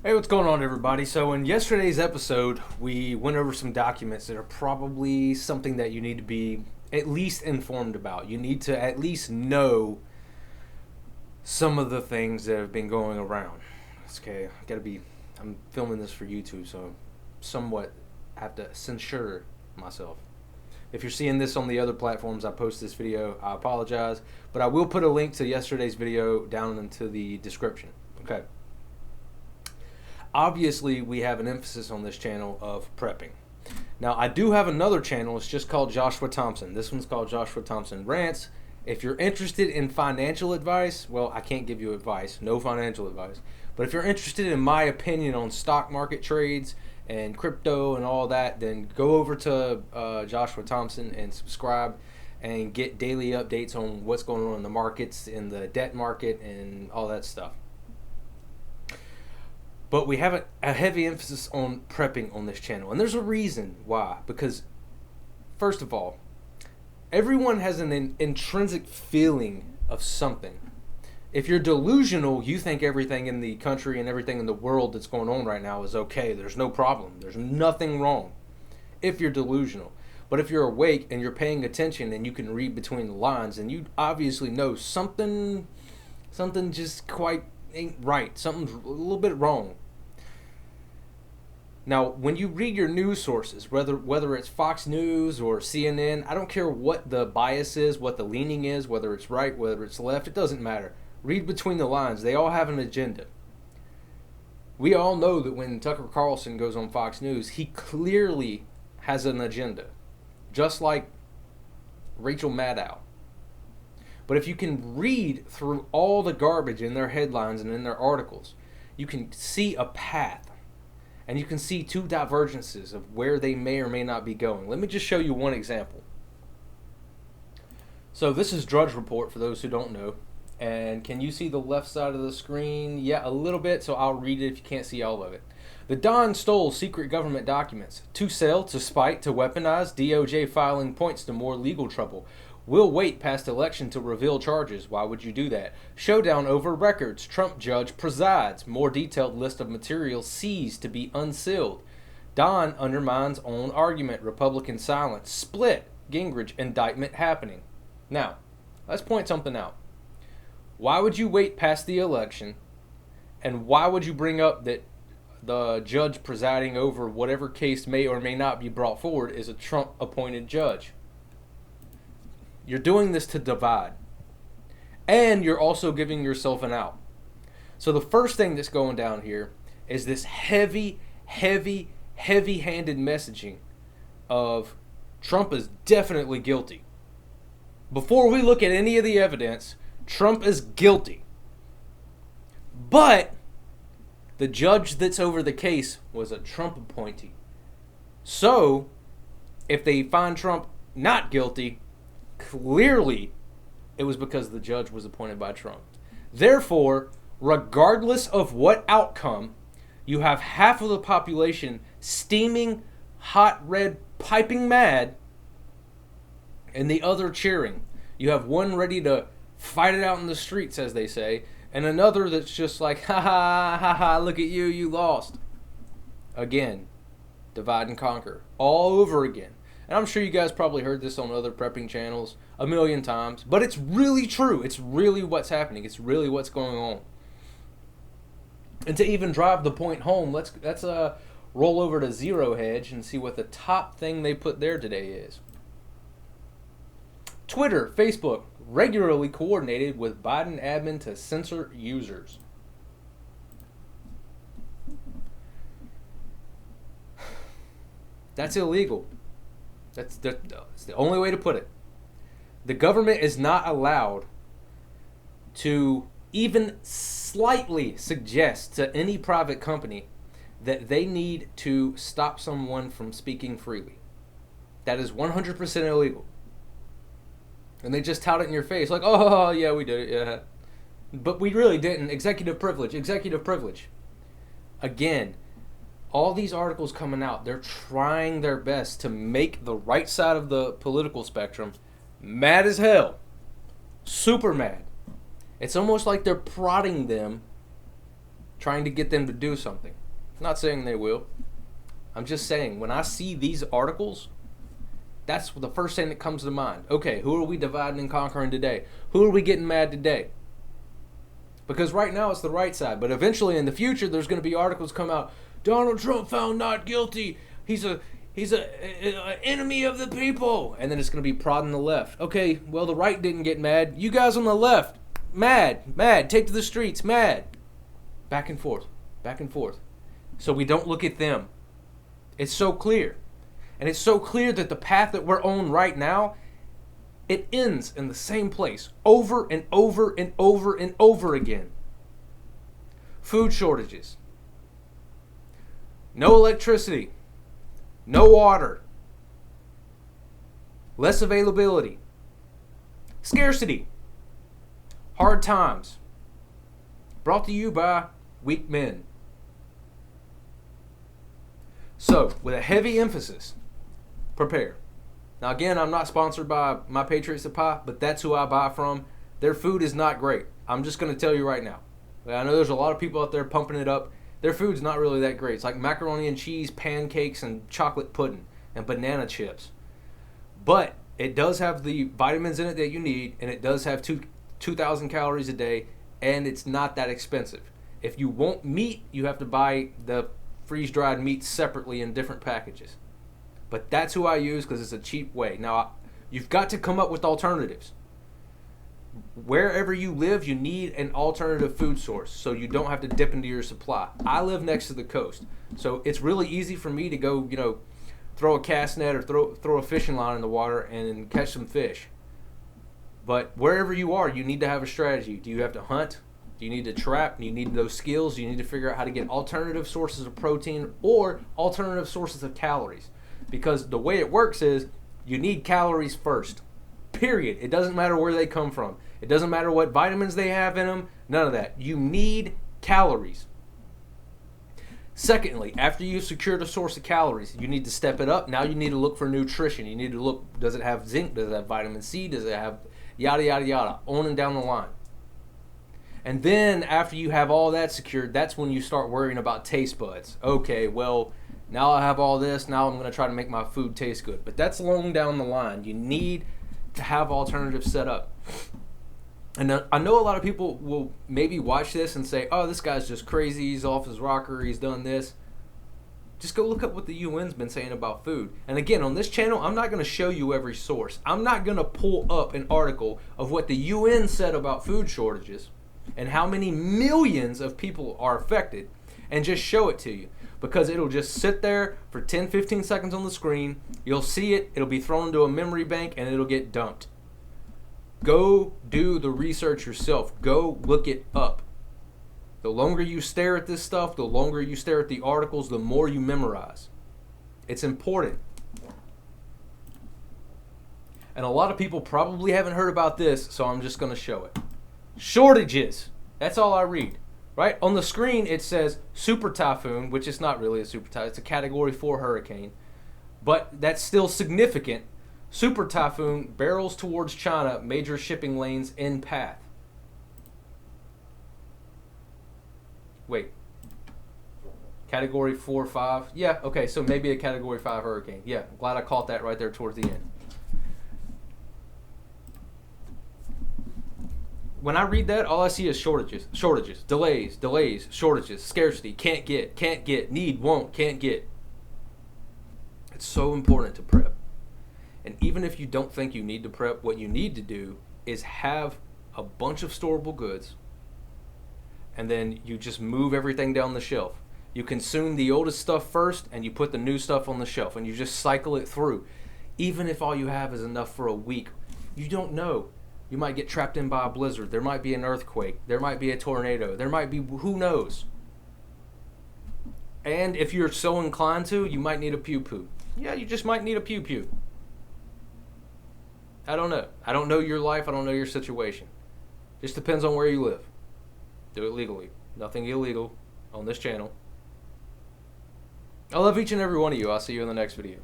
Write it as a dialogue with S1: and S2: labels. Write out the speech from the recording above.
S1: Hey, what's going on, everybody? So, in yesterday's episode, we went over some documents that are probably something that you need to be at least informed about. You need to at least know some of the things that have been going around. It's okay. I'm filming this for YouTube, so somewhat have to censure myself. If you're seeing this on the other platforms I post this video, I apologize, but I will put a link to yesterday's video down into the description. Okay. Obviously, we have an emphasis on this channel of prepping. Now, I do have another channel. It's just called Joshua Thompson. This one's called Joshua Thompson Rants. If you're interested in financial advice, well, I can't give you advice, no financial advice. But if you're interested in my opinion on stock market trades and crypto and all that, then go over to Joshua Thompson and subscribe and get daily updates on what's going on in the markets, in the debt market, and all that stuff. But we have a heavy emphasis on prepping on this channel. And there's a reason why. Because, first of all, everyone has an intrinsic feeling of something. If you're delusional, you think everything in the country and everything in the world that's going on right now is okay. There's no problem. There's nothing wrong if you're delusional. But if you're awake and you're paying attention and you can read between the lines, and you obviously know something just quite ain't right. Something's a little bit wrong. Now, when you read your news sources, whether it's Fox News or CNN, I don't care what the bias is, what the leaning is, whether it's right, whether it's left, it doesn't matter. Read between the lines. They all have an agenda. We all know that when Tucker Carlson goes on Fox News, he clearly has an agenda, just like Rachel Maddow. But if you can read through all the garbage in their headlines and in their articles, you can see a path. And you can see two divergences of where they may or may not be going. Let me just show you one example. So this is Drudge Report for those who don't know. And can you see the left side of the screen? Yeah, a little bit, so I'll read it if you can't see all of it. The Don stole secret government documents. To sell, to spite, to weaponize. DOJ filing points to more legal trouble. Will wait past election to reveal charges. Why would you do that? Showdown over records. Trump judge presides. More detailed list of materials seized to be unsealed. Don undermines own argument. Republican silence. Split. Gingrich indictment happening. Now, let's point something out. Why would you wait past the election? And why would you bring up that the judge presiding over whatever case may or may not be brought forward is a Trump-appointed judge? You're doing this to divide. And you're also giving yourself an out. So the first thing that's going down here is this heavy-handed messaging of Trump is definitely guilty. Before we look at any of the evidence, Trump is guilty. But the judge that's over the case was a Trump appointee. So, if they find Trump not guilty, clearly it was because the judge was appointed by Trump. Therefore, regardless of what outcome, you have half of the population steaming, hot red, piping mad, and the other cheering. You have one ready to fight it out in the streets, as they say, and another that's just like, ha ha, ha ha, look at you, you lost. Again, divide and conquer, all over again. And I'm sure you guys probably heard this on other prepping channels a million times, but it's really true. It's really what's happening. It's really what's going on. And to even drive the point home, let's roll over to Zero Hedge and see what the top thing they put there today is. Twitter, Facebook, regularly coordinated with Biden admin to censor users. That's illegal. That's the only way to put it. The government is not allowed to even slightly suggest to any private company that they need to stop someone from speaking freely. That is 100% illegal. And they just tout it in your face like, oh, yeah, we did it, yeah. But we really didn't. Executive privilege, executive privilege. Again, all these articles coming out, they're trying their best to make the right side of the political spectrum mad as hell. Super mad. It's almost like they're prodding them trying to get them to do something. I'm not saying they will. I'm just saying, when I see these articles, that's the first thing that comes to mind. Okay, who are we dividing and conquering today? Who are we getting mad today? Because right now it's the right side, but eventually in the future there's going to be articles come out. Donald Trump found not guilty. He's a enemy of the people, and then it's going to be prodding the left. Okay, well, the right didn't get mad. You guys on the left, mad, take to the streets, mad. Back and forth. So we don't look at them. It's so clear. And it's so clear that the path that we're on right now, it ends in the same place over and over and over and over again. Food shortages. No electricity. No water. Less availability. Scarcity. Hard times. Brought to you by weak men. So, with a heavy emphasis, prepare. Now again, I'm not sponsored by My Patriots of Pie, but that's who I buy from. Their food is not great. I'm just going to tell you right now. I know there's a lot of people out there pumping it up. Their food's not really that great. It's like macaroni and cheese, pancakes, and chocolate pudding, and banana chips. But it does have the vitamins in it that you need, and it does have 2,000 calories a day, and it's not that expensive. If you want meat, you have to buy the freeze-dried meat separately in different packages. But that's who I use because it's a cheap way. Now, you've got to come up with alternatives. Wherever you live, you need an alternative food source so you don't have to dip into your supply. I live next to the coast, so it's really easy for me to go, throw a cast net or throw a fishing line in the water and catch some fish. But wherever you are, you need to have a strategy. Do you have to hunt? Do you need to trap? Do you need those skills? Do you need to figure out how to get alternative sources of protein or alternative sources of calories? Because the way it works is you need calories first. Period. It doesn't matter where they come from. It doesn't matter what vitamins they have in them. None of that. You need calories. Secondly, after you've secured a source of calories, you need to step it up. Now you need to look for nutrition. You need to look, does it have zinc? Does it have vitamin C? Does it have yada, yada, yada, on and down the line. And then after you have all that secured, that's when you start worrying about taste buds. Okay, well, now I have all this. Now I'm going to try to make my food taste good. But that's long down the line. You need to have alternatives set up. And I know a lot of people will maybe watch this and say, oh, this guy's just crazy. He's off his rocker. He's done this. Just go look up what the UN's been saying about food. And again, on this channel, I'm not going to show you every source. I'm not going to pull up an article of what the UN said about food shortages and how many millions of people are affected and just show it to you. Because it'll just sit there for 10, 15 seconds on the screen. You'll see it. It'll be thrown into a memory bank and it'll get dumped. Go do the research yourself. Go look it up. The longer you stare at this stuff, the longer you stare at the articles, the more you memorize. It's important. And a lot of people probably haven't heard about this, so I'm just going to show it. Shortages. That's all I read. Right? On the screen it says super typhoon, which is not really a super typhoon. It's a category 4 hurricane. But that's still significant. Super typhoon barrels towards China, major shipping lanes in path. Wait. Category 4, 5. Yeah, okay, so maybe a category 5 hurricane. Yeah, I'm glad I caught that right there towards the end. When I read that, all I see is shortages, delays, shortages, scarcity, can't get, need, won't, can't get. It's so important to prep. And even if you don't think you need to prep, what you need to do is have a bunch of storable goods, and then you just move everything down the shelf. You consume the oldest stuff first, and you put the new stuff on the shelf, and you just cycle it through. Even if all you have is enough for a week, you don't know. You might get trapped in by a blizzard. There might be an earthquake. There might be a tornado. There might be, who knows? And if you're so inclined to, you might need a pew-pew. Yeah, you just might need a pew-pew. I don't know. I don't know your life. I don't know your situation. Just depends on where you live. Do it legally. Nothing illegal on this channel. I love each and every one of you. I'll see you in the next video.